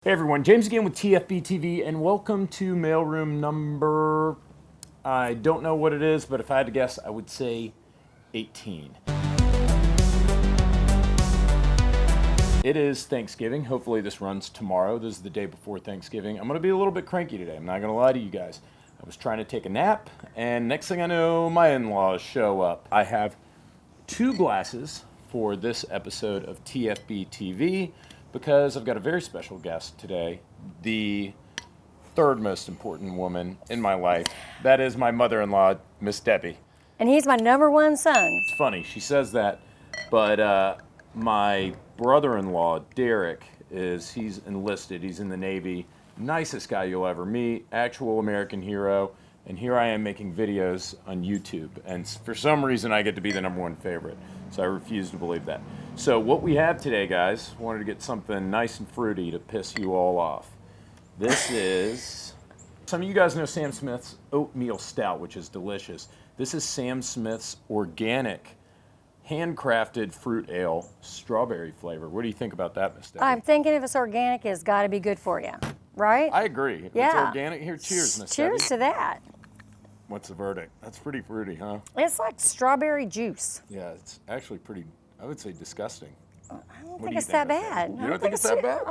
Hey everyone, James again with TFBTV, and welcome to Mailroom number, I don't know what it is, but if I had to guess, I would say 18. It is Thanksgiving. Hopefully this runs tomorrow. This is the day before Thanksgiving. I'm going to be a little bit cranky today. I'm not going to lie to you guys. I was trying to take a nap, and next thing I know, my in-laws show up. I have two glasses for this episode of TFBTV because I've got a very special guest today, the third most important woman in my life. That is my mother-in-law, Miss Debbie. And he's my #1 son. It's funny, she says that, but my brother-in-law, Derek, he's enlisted, he's in the Navy, nicest guy you'll ever meet, actual American hero, and here I am making videos on YouTube, and for some reason I get to be the #1 favorite, so I refuse to believe that. So what we have today, guys, wanted to get something nice and fruity to piss you all off. This is, some of you guys know Sam Smith's Oatmeal Stout, which is delicious. This is Sam Smith's organic, handcrafted fruit ale, strawberry flavor. What do you think about that, Miss Debbie? I'm thinking if it's organic, it's got to be good for you, right? I agree. If it's organic, here, cheers, Miss Debbie. Cheers to that. What's the verdict? That's pretty fruity, huh? It's like strawberry juice. Yeah, it's actually pretty, I would say disgusting. I don't think it's that bad. You don't think it's that bad?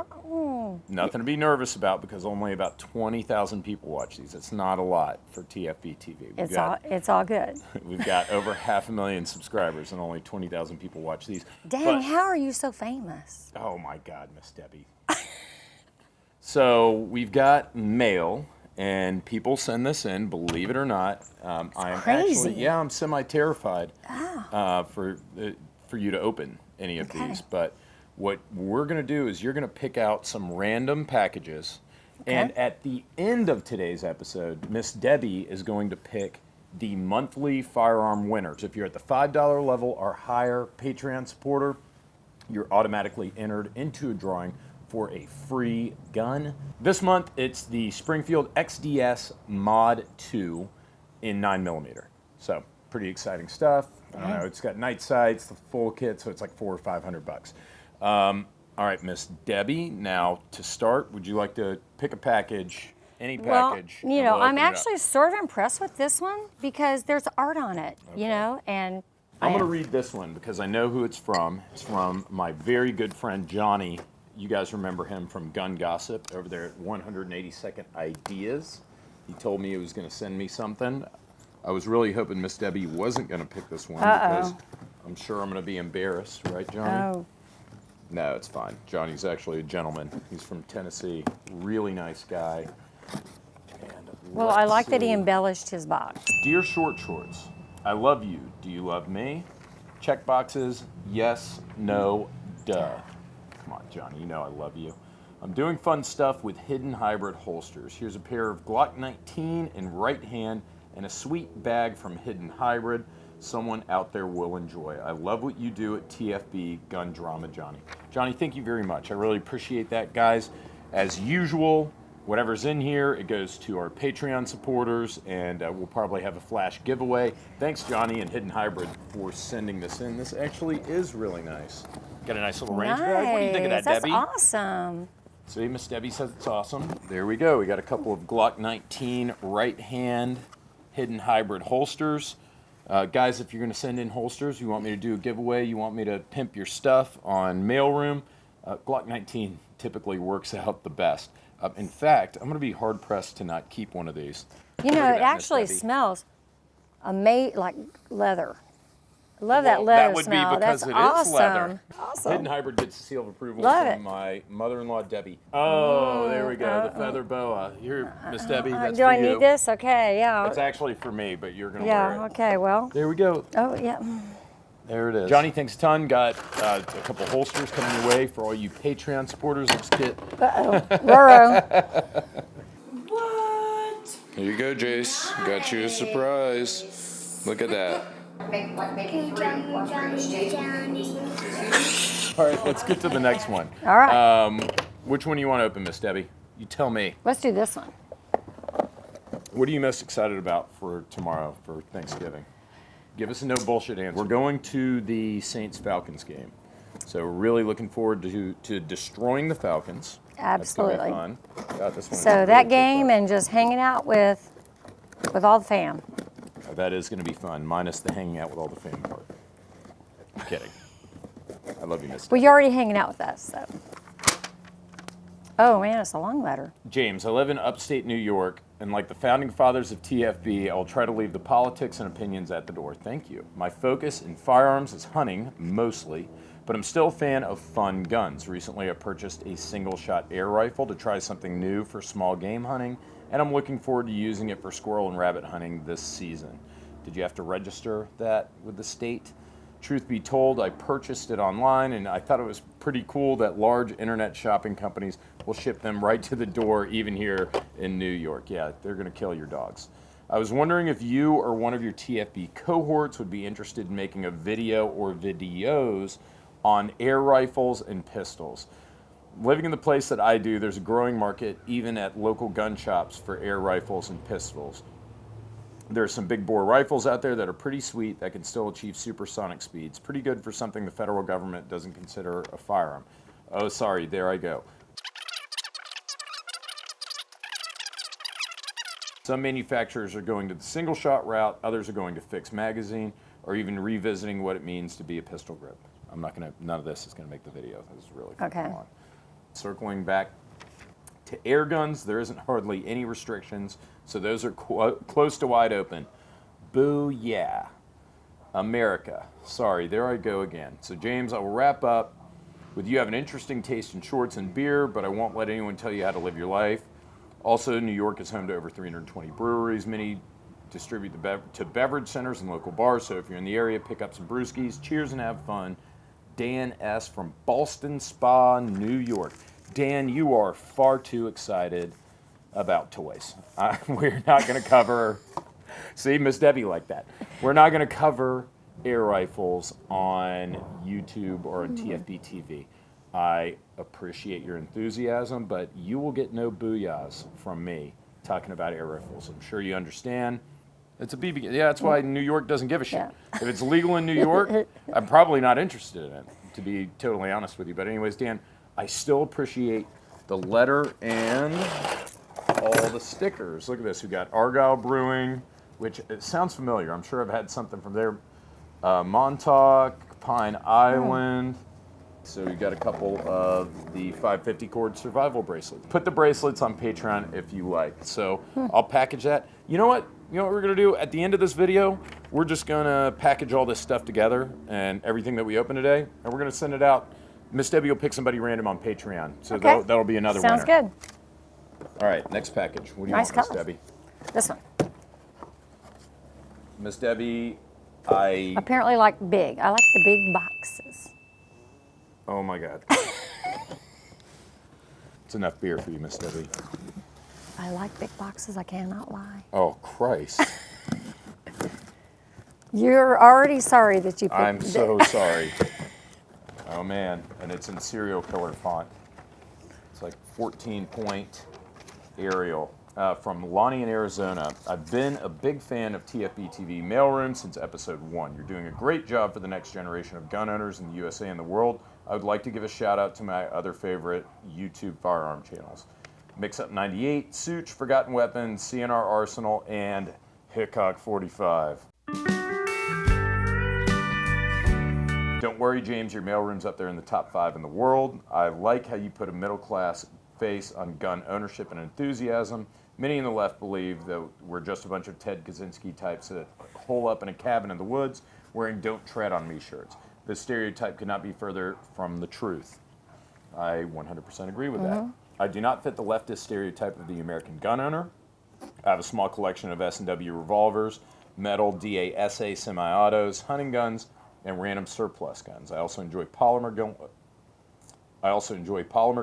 Nothing to be nervous about because only about 20,000 people watch these. It's not a lot for TFBTV. It's all good. We've got over 500,000 subscribers and only 20,000 people watch these. Dang, how are you so famous? Oh my God, Miss Debbie. So we've got mail. And people send this in, believe it or not. I'm crazy. I'm semi-terrified for you to open any of these. But what we're going to do is you're going to pick out some random packages. Okay. And at the end of today's episode, Miss Debbie is going to pick the monthly firearm winners. If you're at the $5 level or higher Patreon supporter, you're automatically entered into a drawing for a free gun. This month, it's the Springfield XDS Mod 2 in 9mm. So, pretty exciting stuff. I don't know, it's got night sights, the full kit, so it's like $400 or $500. All right, Miss Debbie, now to start, would you like to pick a package, any package? Well, you know, I'm actually sort of impressed with this one because there's art on it, you know, and I'm gonna read this one because I know who it's from. It's from my very good friend, Johnny. You guys remember him from Gun Gossip over there at 182nd Ideas. He told me he was going to send me something. I was really hoping Miss Debbie wasn't going to pick this one because I'm sure I'm going to be embarrassed, right, Johnny? Oh. No, it's fine. Johnny's actually a gentleman. He's from Tennessee. Really nice guy. And well, I like that he embellished his box. Dear Short Shorts, I love you. Do you love me? Check boxes, yes, no, duh. Come on, Johnny, you know I love you. I'm doing fun stuff with hidden hybrid holsters. Here's a pair of Glock 19 in right hand and a sweet bag from Hidden Hybrid. Someone out there will enjoy. I love what you do at TFB Gun Drama, Johnny. Johnny, thank you very much. I really appreciate that, guys. As usual, whatever's in here, it goes to our Patreon supporters, and we'll probably have a flash giveaway. Thanks, Johnny and Hidden Hybrid, for sending this in. This actually is really nice. Got a nice little range bag. What do you think of that, Debbie? That's awesome. See, Miss Debbie says it's awesome. There we go. We got a couple of Glock 19 right-hand Hidden Hybrid holsters. Guys, if you're going to send in holsters, you want me to do a giveaway, you want me to pimp your stuff on Mailroom, Glock 19 typically works out the best. In fact, I'm going to be hard-pressed to not keep one of these. You know, it actually smells like leather. I love that leather smell. That would be because That's it awesome. is leather. Awesome. Hidden Hybrid gets the seal of approval Love from it. my mother-in-law, Debbie. Oh, there we go, the feather boa. Here, Miss Debbie, that's do for I you. need this? Okay, yeah. It's actually for me, but you're going to wear it. Yeah, okay, well. There we go. Oh, yeah. There it is. Johnny, thanks a ton. Got a couple holsters coming your way for all you Patreon supporters. Let's get... Uh-oh. Roro. What? Here you go, Jace. Got you a surprise. Look at that. All right, let's get to the next one. All right. Which one do you want to open, Miss Debbie? You tell me. Let's do this one. What are you most excited about for tomorrow for Thanksgiving? Give us a no bullshit answer. We're going to the Saints-Falcons game. So we're really looking forward to destroying the Falcons. Absolutely. That's gonna be fun. God, this one So that game and just hanging out with all the fam. That is going to be fun, minus the hanging out with all the fam part. I'm kidding. I love you, Miss. Well, you're already hanging out with us, so. Oh man, it's a long letter. James, I live in upstate New York, and like the founding fathers of TFB, I will try to leave the politics and opinions at the door. Thank you. My focus in firearms is hunting, mostly, but I'm still a fan of fun guns. Recently, I purchased a single-shot air rifle to try something new for small game hunting, and I'm looking forward to using it for squirrel and rabbit hunting this season. Did you have to register that with the state? Truth be told, I purchased it online, and I thought it was pretty cool that large internet shopping companies will ship them right to the door, even here in New York. Yeah, they're going to kill your dogs. I was wondering if you or one of your TFB cohorts would be interested in making a video or videos on air rifles and pistols. Living in the place that I do, there's a growing market, even at local gun shops, for air rifles and pistols. There's some big bore rifles out there that are pretty sweet that can still achieve supersonic speeds. Pretty good for something the federal government doesn't consider a firearm. Oh, sorry, there I go. Some manufacturers are going to the single shot route, others are going to fixed magazine, or even revisiting what it means to be a pistol grip. None of this is gonna make the video. This is really Okay. fun. Circling back to air guns, there isn't hardly any restrictions, so those are close to wide open. Boo yeah. America. Sorry, there I go again. So James, I will wrap up with you have an interesting taste in shorts and beer, but I won't let anyone tell you how to live your life. Also, New York is home to over 320 breweries. Many distribute to beverage centers and local bars, so if you're in the area, pick up some brewskis. Cheers and have fun. Dan S. from Ballston Spa, New York. Dan, you are far too excited about toys. We're not going to cover, see, Miss Debbie like that. We're not going to cover air rifles on YouTube or on TFBTV. I appreciate your enthusiasm, but you will get no booyahs from me talking about air rifles. I'm sure you understand. It's a BB gun. Yeah, that's why New York doesn't give a shit. Yeah. If it's legal in New York, I'm probably not interested in it, to be totally honest with you. But anyways, Dan, I still appreciate the letter and all the stickers. Look at this. We've got Argyle Brewing, which it sounds familiar. I'm sure I've had something from there. Montauk, Pine Island. So we've got a couple of the 550 cord survival bracelets. Put the bracelets on Patreon if you like. So I'll package that. You know what? You know what we're gonna do? At the end of this video, we're just gonna package all this stuff together and everything that we open today, and we're gonna send it out. Miss Debbie will pick somebody random on Patreon. So Okay. that'll be another Sounds winner. good. All right, next package. What do you Nice want, Miss colors. Debbie? This one. Miss Debbie, I... Apparently like big. I like the big boxes. Oh my God. It's enough beer for you, Miss Debbie. I like big boxes, I cannot lie. Oh, Christ. You're already sorry that you picked I'm so sorry. Oh man, and it's in serial killer font. It's like 14-point Arial. From Lonnie in Arizona. I've been a big fan of TFBTV Mailroom since episode 1. You're doing a great job for the next generation of gun owners in the USA and the world. I would like to give a shout out to my other favorite YouTube firearm channels. Mix Up 98, Such, Forgotten Weapons, CNR Arsenal, and Hickok 45. Don't worry, James, your mailroom's up there in the top 5 in the world. I like how you put a middle-class face on gun ownership and enthusiasm. Many in the left believe that we're just a bunch of Ted Kaczynski types that hole up in a cabin in the woods wearing "Don't Tread on Me" shirts. This stereotype could not be further from the truth. I 100% agree with that. I do not fit the leftist stereotype of the American gun owner. I have a small collection of S&W revolvers, metal DASA semi-autos, hunting guns, and random surplus guns. I also enjoy polymer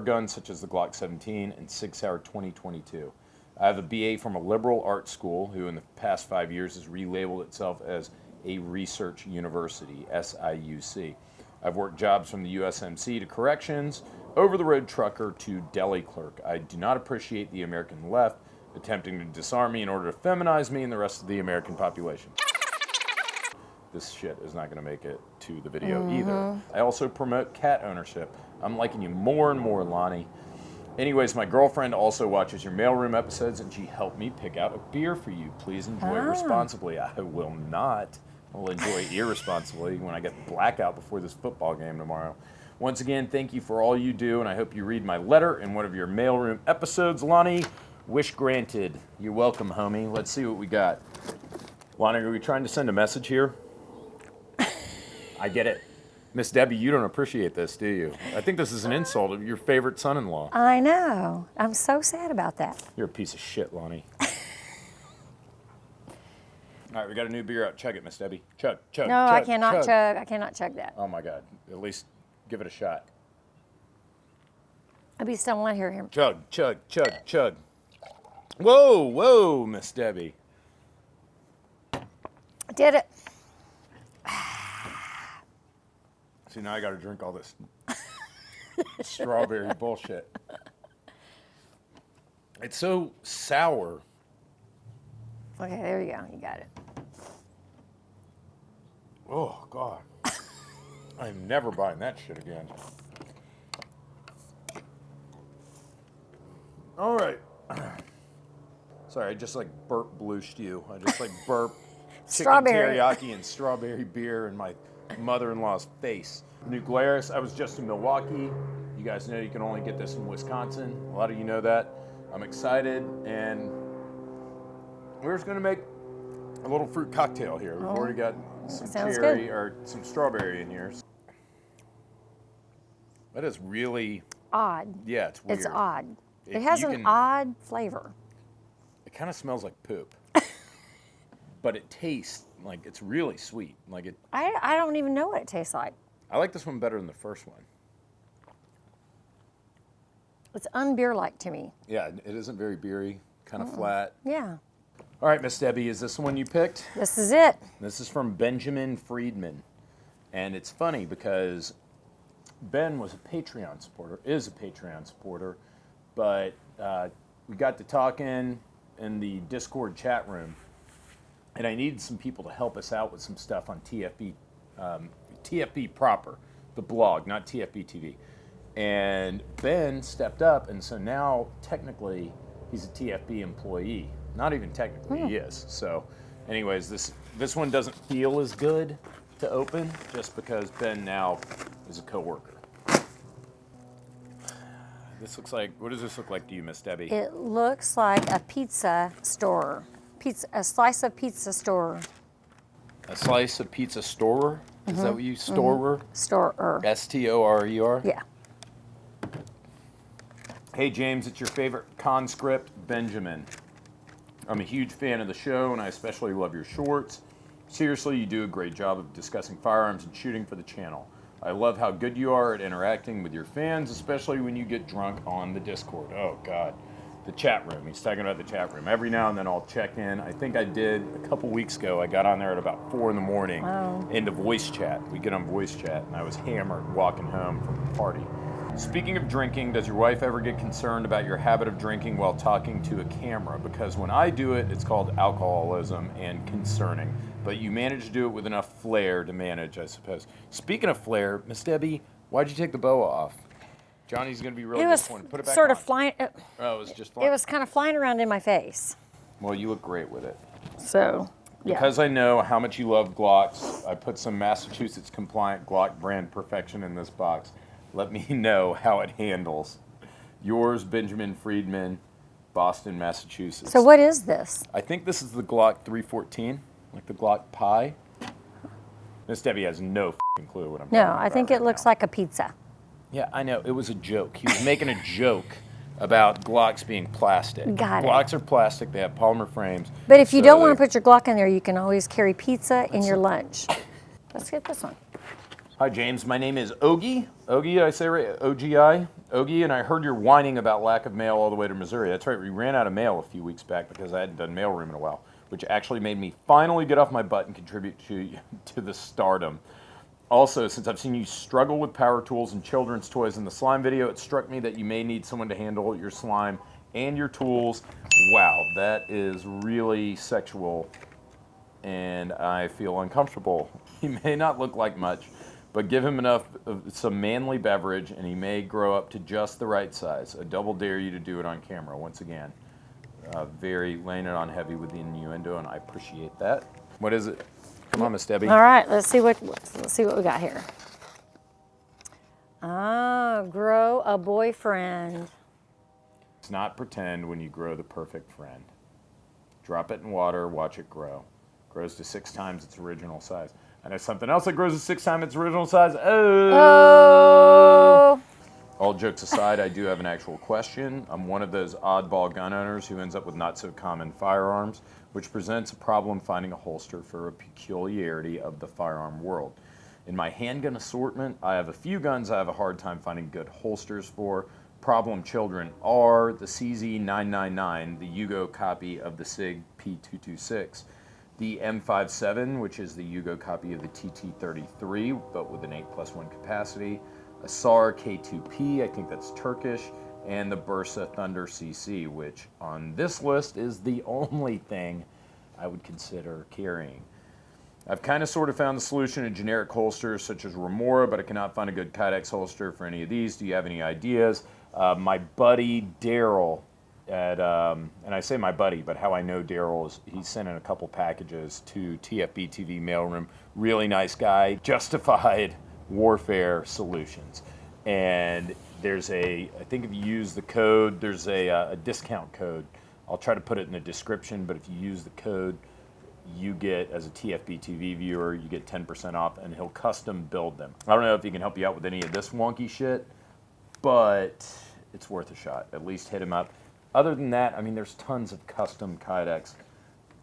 guns such as the Glock 17 and Sig Sauer 2022. I have a BA from a liberal arts school who in the past 5 years has relabeled itself as a research university, SIUC. I've worked jobs from the USMC to corrections, over-the-road trucker to deli clerk. I do not appreciate the American left attempting to disarm me in order to feminize me and the rest of the American population. This shit is not going to make it to the video either. I also promote cat ownership. I'm liking you more and more, Lonnie. Anyways, my girlfriend also watches your mailroom episodes, and she helped me pick out a beer for you. Please enjoy responsibly. I will not. I'll enjoy irresponsibly when I get blackout before this football game tomorrow. Once again, thank you for all you do, and I hope you read my letter in one of your mailroom episodes. Lonnie, wish granted. You're welcome, homie. Let's see what we got. Lonnie, are we trying to send a message here? I get it. Miss Debbie, you don't appreciate this, do you? I think this is an insult of your favorite son-in-law. I know. I'm so sad about that. You're a piece of shit, Lonnie. All right, we got a new beer out. Chug it, Miss Debbie. Chug, chug, No, chug, I cannot chug. I cannot chug that. Oh, my God. At least give it a shot. I'll be still want to hear him. Chug, chug, chug, chug. Whoa, whoa, Miss Debbie. Did it. See, now I got to drink all this strawberry bullshit. It's so sour. Okay, there you go. You got it. Oh, God. I'm never buying that shit again. All right. Sorry, I just like burp blooshed you. I just like burp chicken teriyaki and strawberry beer in my mother-in-law's face. New Glarus, I was just in Milwaukee. You guys know you can only get this in Wisconsin. A lot of you know that. I'm excited, and we're just gonna make a little fruit cocktail here. We've already got some cherry or some strawberry in here. That is really odd. Yeah, it's weird. It's odd. It has an odd flavor. It kind of smells like poop, but it tastes like it's really sweet. Like it. I don't even know what it tastes like. I like this one better than the first one. It's unbeer-like to me. Yeah, it isn't very beery, kind of flat. Yeah. All right, Miss Debbie, is this the one you picked? This is it. This is from Benjamin Friedman. And it's funny because Ben was a Patreon supporter, is a Patreon supporter, but we got to talking in the Discord chat room, and I needed some people to help us out with some stuff on TFB, TFB proper, the blog, not TFBTV. And Ben stepped up, and so now technically he's a TFB employee. Not even technically, he is. So anyways, this one doesn't feel as good to open just because Ben now is a coworker. This looks like, what does this look like to you, Miss Debbie? It looks like a pizza store. A slice of pizza store. A slice of pizza storer? Is that what you storer? Storer. S-T-O-R-E-R? Yeah. Hey James, it's your favorite conscript, Benjamin. I'm a huge fan of the show, and I especially love your shorts. Seriously, you do a great job of discussing firearms and shooting for the channel. I love how good you are at interacting with your fans, especially when you get drunk on the Discord. Oh God, the chat room. He's talking about the chat room. Every now and then I'll check in. I think I did a couple weeks ago. I got on there at about 4 in the morning into voice chat. We get on voice chat, and I was hammered walking home from the party. Speaking of drinking, does your wife ever get concerned about your habit of drinking while talking to a camera? Because when I do it, it's called alcoholism and concerning. But you manage to do it with enough flair to manage, I suppose. Speaking of flair, Miss Debbie, why'd you take the boa off? Johnny's going to be really disappointed. Put it back sort on. of flying. Oh, it was just flying. It was kind of flying around in my face. Well, you look great with it. So, yeah. Because I know how much you love Glocks, I put some Massachusetts compliant Glock brand perfection in this box. Let me know how it handles. Yours, Benjamin Friedman, Boston, Massachusetts. So what is this? I think this is the Glock 314, like the Glock Pi. Miss Debbie has no f***ing clue what I'm talking about. No, I think it looks like a pizza. Yeah, I know. It was a joke. He was making a joke about Glocks being plastic. Got it. Glocks are plastic. They have polymer frames. But if you don't want to put your Glock in there, you can always carry pizza in your lunch. Let's get this one. Hi, James. My name is Ogie. Ogie, did I say right? O-G-I? Ogie, and I heard you're whining about lack of mail all the way to Missouri. That's right. We ran out of mail a few weeks back because I hadn't done mailroom in a while, which actually made me finally get off my butt and contribute to the stardom. Also, since I've seen you struggle with power tools and children's toys in the slime video, it struck me that you may need someone to handle your slime and your tools. Wow, that is really sexual, and I feel uncomfortable. He may not look like much, but give him enough of some manly beverage and he may grow up to just the right size. I double dare you to do it on camera. Once again, very laying it on heavy with the innuendo, and I appreciate that. What is it? Come on, Miss Debbie. All right, let's see what we got here. Grow a boyfriend. It's not pretend when you grow the perfect friend. Drop it in water, watch it grow. Grows to 6 times its original size. And there's something else that grows to 6 times its original size. Oh! All jokes aside, I do have an actual question. I'm one of those oddball gun owners who ends up with not so common firearms, which presents a problem finding a holster for a peculiarity of the firearm world. In my handgun assortment, I have a few guns I have a hard time finding good holsters for. Problem children are the CZ999, the Yugo copy of the SIG P226, the M57, which is the Yugo copy of the TT33, but with an 8+1 capacity, a SAR K2P, I think that's Turkish, and the Bursa Thunder CC, which on this list is the only thing I would consider carrying. I've kind of sort of found the solution in generic holsters such as Remora, but I cannot find a good Kydex holster for any of these. Do you have any ideas? My buddy Daryl and I say my buddy, but how I know Daryl is he sent in a couple packages to TFBTV Mailroom. Really nice guy. Justified Warfare Solutions. And there's I think if you use the code, there's a discount code. I'll try to put it in the description, but if you use the code, you get, as a TFBTV viewer, you get 10% off, and he'll custom build them. I don't know if he can help you out with any of this wonky shit, but it's worth a shot. At least hit him up. Other than that, I mean, there's tons of custom Kydex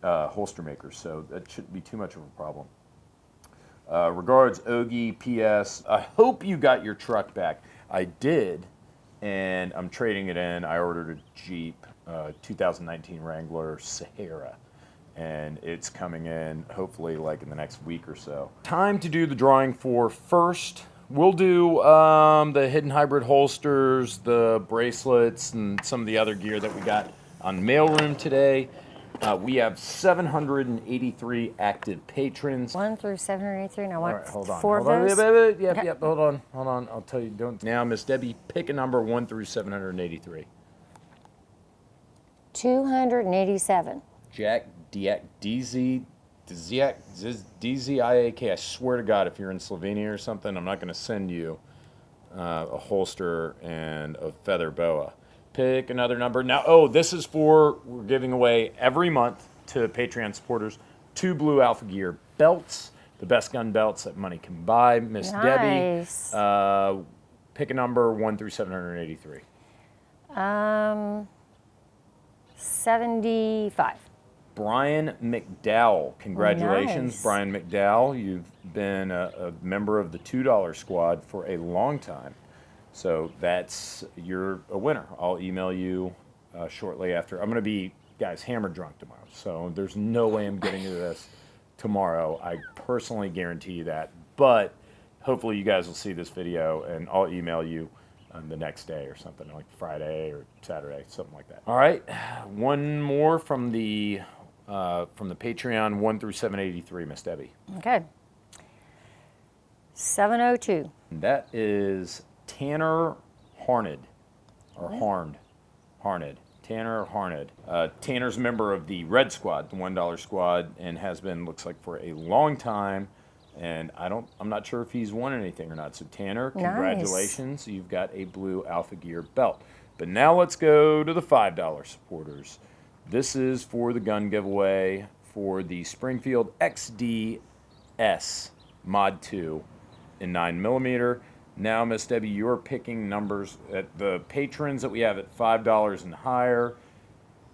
holster makers, so that shouldn't be too much of a problem. Regards, Ogie, P.S. I hope you got your truck back. I did, and I'm trading it in. I ordered a Jeep 2019 Wrangler Sahara, and it's coming in hopefully like in the next week or so. Time to do the drawing for first. We'll do the hidden hybrid holsters, the bracelets, and some of the other gear that we got on Mailroom today. We have 783 active patrons. 1 through 783. Now, what? All right, hold on. 4 hold on. of those? Yep, hold on. I'll tell you. Don't. Now, Miss Debbie, pick a number 1 through 783. 287. Jack, Diak, DZ, Dziak, DZIAK. I swear to God, if you're in Slovenia or something, I'm not going to send you a holster and a feather boa. Pick another number. Now, this is we're giving away every month to Patreon supporters 2 blue Alpha Gear belts, the best gun belts that money can buy. Miss Nice. Debbie, pick a number 1 through 783. 75. Brian McDowell. Congratulations, Nice. Brian McDowell. You've been a member of the $2 squad for a long time. So you're a winner. I'll email you shortly after. I'm going to be, guys, hammered drunk tomorrow. So there's no way I'm getting to this tomorrow. I personally guarantee you that. But hopefully you guys will see this video, and I'll email you the next day or something, like Friday or Saturday, something like that. All right, one more from the Patreon, 1 through 783, Miss Debbie. Okay. 702. That is Tanner Harned, or Harned. Tanner Harned. Tanner's a member of the Red Squad, the $1 squad, and has been, looks like, for a long time. And I'm not sure if he's won anything or not. So Tanner, congratulations. Nice. You've got a blue Alpha Gear belt. But now let's go to the $5 supporters. This is for the gun giveaway for the Springfield XDS Mod 2 in 9mm. Now, Miss Debbie, you're picking numbers at the patrons that we have at $5 and higher.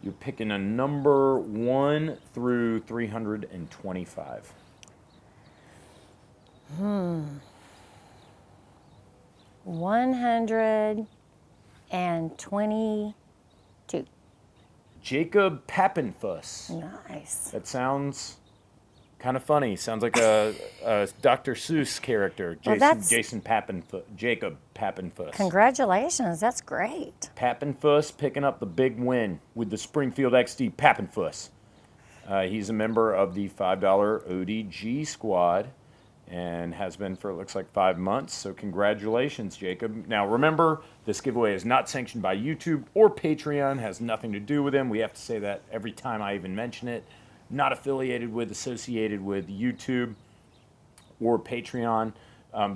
You're picking a number 1 through 325. 122. Jacob Pappenfuss. Nice. That sounds kind of funny. Sounds like a Dr. Seuss character. Jason Pappenfuss. Jacob Pappenfuss. Congratulations. That's great. Pappenfuss picking up the big win with the Springfield XD Pappenfuss. He's a member of the $5 ODG squad. and has been for, it looks like, 5 months. So congratulations, Jacob. Now remember, this giveaway is not sanctioned by YouTube or Patreon, has nothing to do with them. We have to say that every time I even mention it. Not affiliated with, associated with YouTube or Patreon.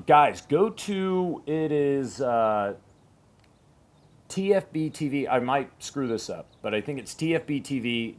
Guys, go to, it is TFBTV. I might screw this up, but I think it's tfbtv.gun.team.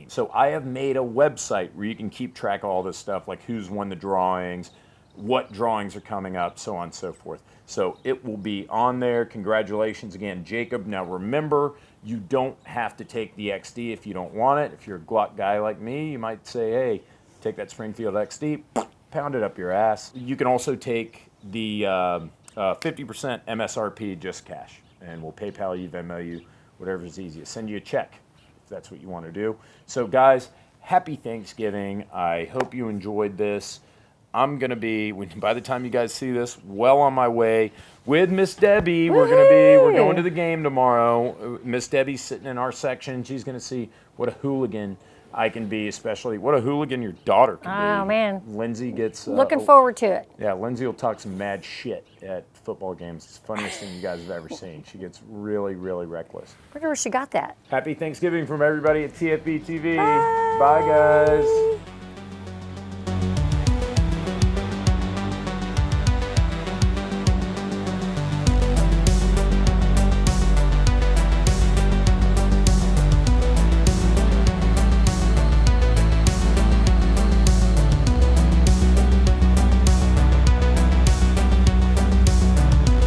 So I have made a website where you can keep track of all this stuff, like who's won the drawings, what drawings are coming up, so on and so forth. So it will be on there. Congratulations again, Jacob. Now remember, you don't have to take the XD if you don't want it. If you're a Glock guy like me, you might say, hey, take that Springfield XD, pound it up your ass. You can also take the 50% MSRP, just cash, and we'll PayPal you, Venmo you, whatever's easiest. Send you a check if that's what you want to do. So guys, happy Thanksgiving. I hope you enjoyed this. I'm going to be, by the time you guys see this, well on my way with Miss Debbie. We're going to the game tomorrow. Miss Debbie's sitting in our section. She's going to see what a hooligan I can be, especially what a hooligan your daughter can be. Oh, man. Lindsay gets... Looking forward to it. Yeah, Lindsay will talk some mad shit at football games. It's the funniest thing you guys have ever seen. She gets really, really reckless. I wonder where she got that. Happy Thanksgiving from everybody at TFBTV. Bye, guys.